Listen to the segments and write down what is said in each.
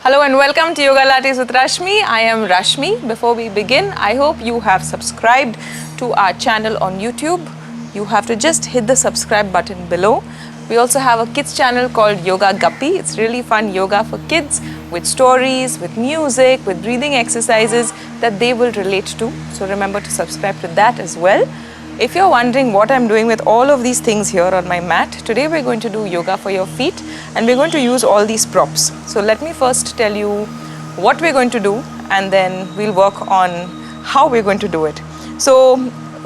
Hello and welcome to Yogalates with Rashmi. I am Rashmi. Before we begin, I hope you have subscribed to our channel on YouTube. You have to just hit the subscribe button below. We also have a kids channel called Yoga Guppy. It's really fun yoga for kids with stories, with music, with breathing exercises that they will relate to. So remember to subscribe to that as well. If you're wondering what I'm doing with all of these things here on my mat, today we're going to do yoga for your feet and we're going to use all these props. So let me first tell you what we're going to do and then we'll work on how we're going to do it. So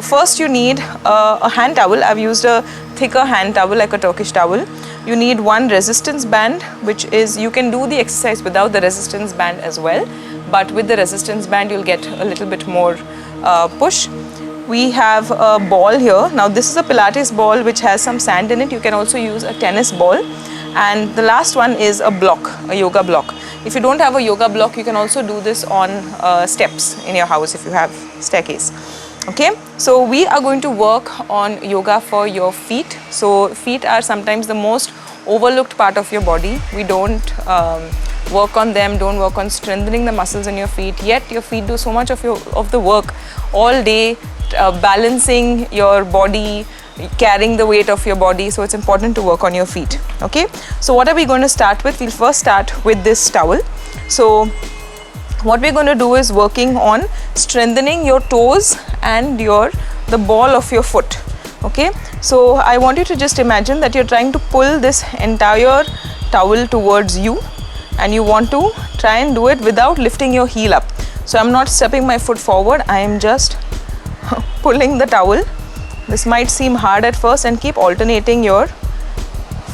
first you need a hand towel. I've used a thicker hand towel like a Turkish towel. You need one resistance band, which is, you can do the exercise without the resistance band as well, but with the resistance band you'll get a little bit more push. We have a ball here. Now this is a Pilates ball which has some sand in it. You can also use a tennis ball. And the last one is a block, a yoga block. If you don't have a yoga block, you can also do this on steps in your house if you have staircase. Okay, so we are going to work on yoga for your feet. So feet are sometimes the most overlooked part of your body. We don't work on them, don't work on strengthening the muscles in your feet, yet your feet do so much of the work all day, balancing your body, carrying the weight of your body. So it's important to work on your feet. Okay, so what are we going to start with? We'll first start with this towel. So what we're going to do is working on strengthening your toes and the ball of your foot. Okay, so I want you to just imagine that you're trying to pull this entire towel towards you and you want to try and do it without lifting your heel up. So I'm not stepping my foot forward, I am just pulling the towel. This might seem hard at first, and keep alternating your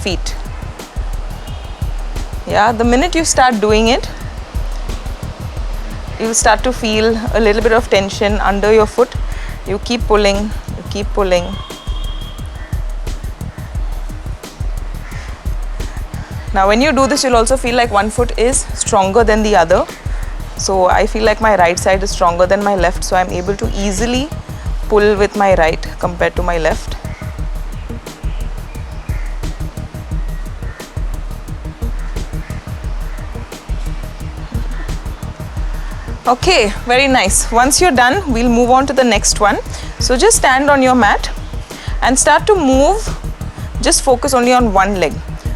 feet. Yeah, the minute you start doing it, you'll start to feel a little bit of tension under your foot. You keep pulling, you keep pulling. Now when you do this, you'll also feel like one foot is stronger than the other. So I feel like my right side is stronger than my left, so I'm able to easily pull with my right compared to my left. Okay, very nice. Once you're done, we'll move on to the next one. So just stand on your mat and start to move. Just focus only on one leg.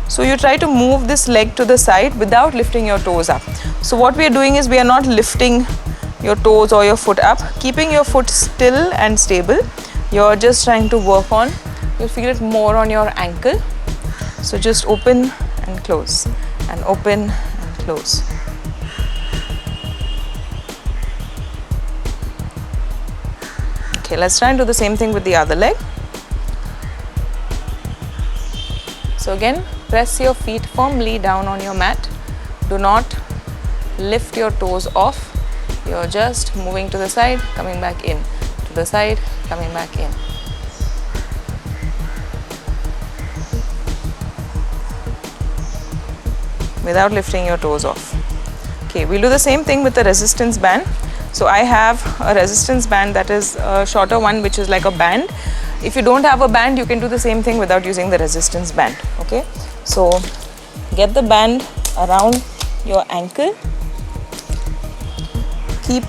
So you try to move this leg to the side without lifting your toes up. So what we are doing is, we are not lifting your toes or your foot up, keeping your foot still and stable. You're just trying to work on, you'll feel it more on your ankle. So just open and close and open and close. Okay, let's try and do the same thing with the other leg. So again, press your feet firmly down on your mat. Do not lift your toes off. You're just moving to the side, coming back in, to the side, coming back in. Without lifting your toes off. Okay, we'll do the same thing with the resistance band. So I have a resistance band that is a shorter one, which is like a band. If you don't have a band, you can do the same thing without using the resistance band. Okay, so get the band around your ankle. Keep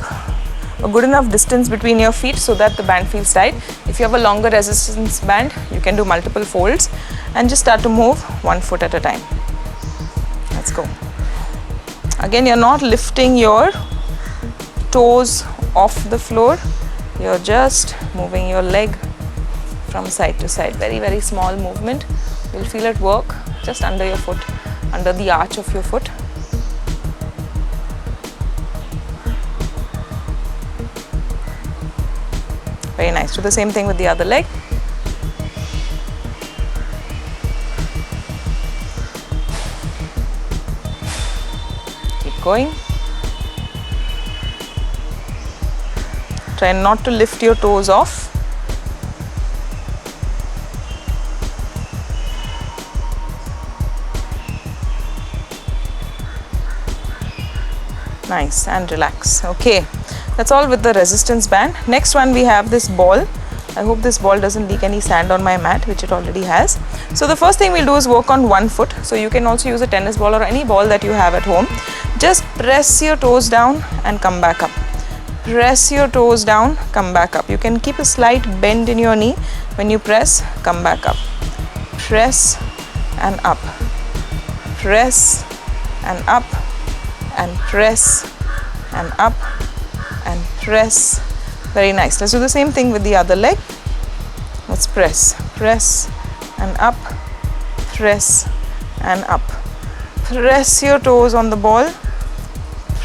a good enough distance between your feet so that the band feels tight. If you have a longer resistance band, you can do multiple folds and just start to move one foot at a time. Let's go. Again, you're not lifting your toes off the floor. You're just moving your leg from side to side. Very, very small movement. You'll feel it work just under your foot, under the arch of your foot. Very nice. Do the same thing with the other leg. Keep going. Try not to lift your toes off. Nice, and relax. Okay, that's all with the resistance band. Next one, we have this ball. I hope this ball doesn't leak any sand on my mat, which it already has. So the first thing we'll do is work on one foot. So you can also use a tennis ball or any ball that you have at home. Just press your toes down and come back up. Press your toes down, come back up. You can keep a slight bend in your knee when you press, come back up. Press and up. Press and up and press and up and press. Very nice. Let's do the same thing with the other leg. Let's press and up, press and up. Press your toes on the ball,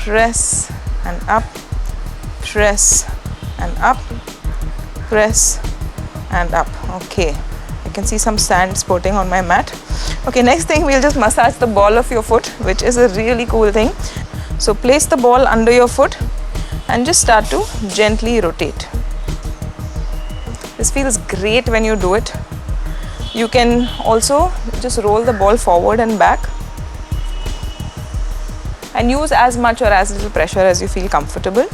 press and up, press and up, press and up. Okay, I can see some sand spurting on my mat. Okay, next thing we'll just massage the ball of your foot, which is a really cool thing. So place the ball under your foot and just start to gently rotate. This feels great when you do it. You can also just roll the ball forward and back and use as much or as little pressure as you feel comfortable.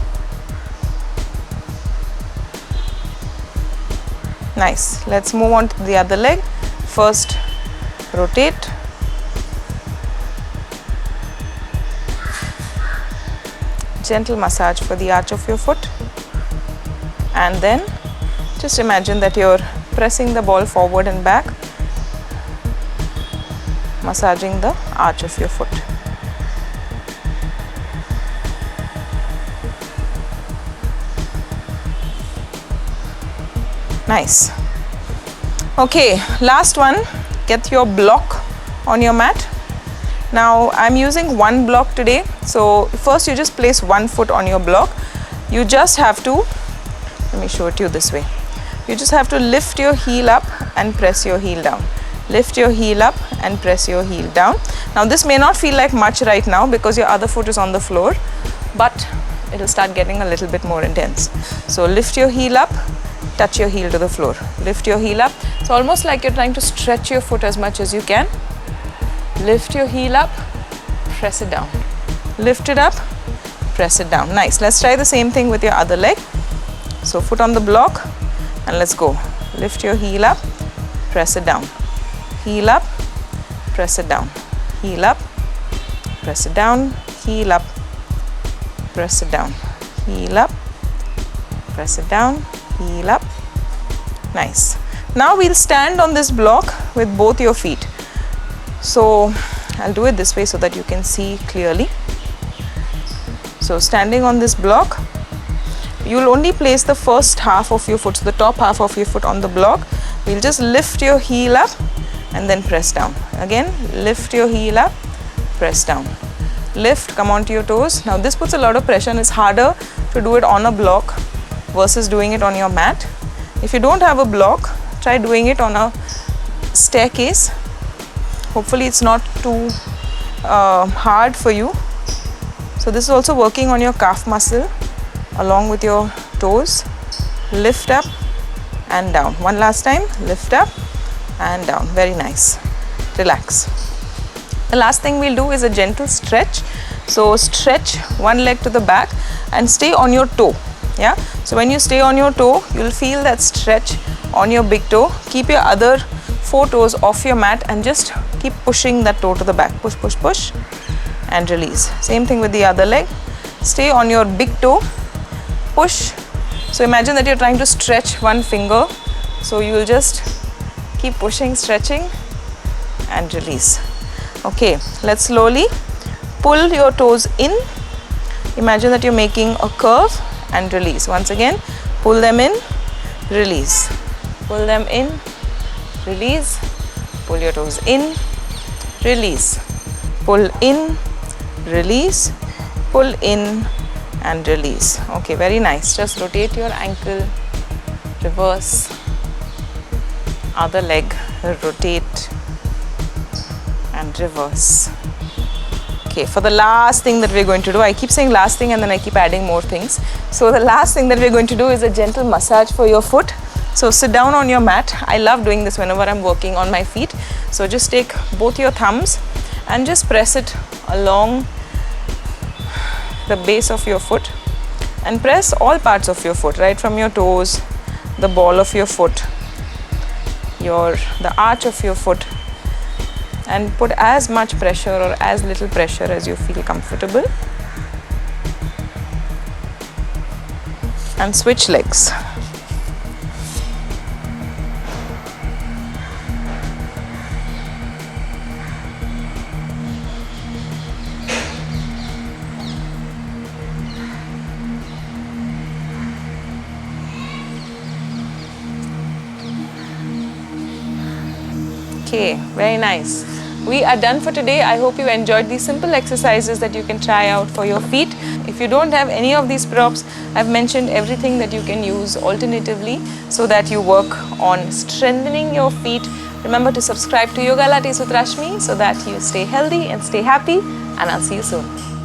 Nice. Let's move on to the other leg. First, rotate. Gentle massage for the arch of your foot, and then just imagine that you're pressing the ball forward and back, massaging the arch of your foot. Nice. Okay, last one. Get your block on your mat. Now I'm using one block today. So first you just place one foot on your block. You just have to, let me show it to you this way. You just have to lift your heel up and press your heel down. Lift your heel up and press your heel down. Now this may not feel like much right now because your other foot is on the floor, but it'll start getting a little bit more intense. So lift your heel up, touch your heel to the floor. Lift your heel up. It's almost like you're trying to stretch your foot as much as you can. Lift your heel up, press it down. Lift it up, press it down. Nice. Let's try the same thing with your other leg. So foot on the block and let's go. Lift your heel up, press it down. Heel up, press it down. Heel up, press it down. Heel up, press it down. Heel up, press it down. Heel up. Nice. Now we'll stand on this block with both your feet. So I'll do it this way so that you can see clearly. So standing on this block, you'll only place the first half of your foot, so the top half of your foot on the block. We'll just lift your heel up and then press down. Again, lift your heel up, press down. Lift, come onto your toes. Now this puts a lot of pressure and it's harder to do it on a block versus doing it on your mat. If you don't have a block, try doing it on a staircase. Hopefully it's not too hard for you. So this is also working on your calf muscle along with your toes. Lift up and down. One last time, lift up and down. Very nice. Relax. The last thing we'll do is a gentle stretch. So stretch one leg to the back and stay on your toe. Yeah. So when you stay on your toe, you'll feel that stretch on your big toe. Keep your other 4 toes off your mat and just keep pushing that toe to the back. Push, push, push and release. Same thing with the other leg. Stay on your big toe, push. So imagine that you're trying to stretch one finger. So you will just keep pushing, stretching and release. Okay, let's slowly pull your toes in. Imagine that you're making a curve and release. Once again, pull them in, release. Pull them in, release. Pull your toes in, release. Pull in, release. Pull in and release. Okay, very nice. Just rotate your ankle, reverse. Other leg, rotate and reverse. Okay, for the last thing that we're going to do, I keep saying last thing and then I keep adding more things. So the last thing that we're going to do is a gentle massage for your foot. So sit down on your mat. I love doing this whenever I'm working on my feet. So just take both your thumbs and just press it along the base of your foot and press all parts of your foot, right from your toes the ball of your foot, the arch of your foot, and put as much pressure or as little pressure as you feel comfortable, and switch legs. Okay, very nice. We are done for today. I hope you enjoyed these simple exercises that you can try out for your feet. If you don't have any of these props, I've mentioned everything that you can use alternatively so that you work on strengthening your feet. Remember to subscribe to Yogalates with Rashmi so that you stay healthy and stay happy, and I'll see you soon.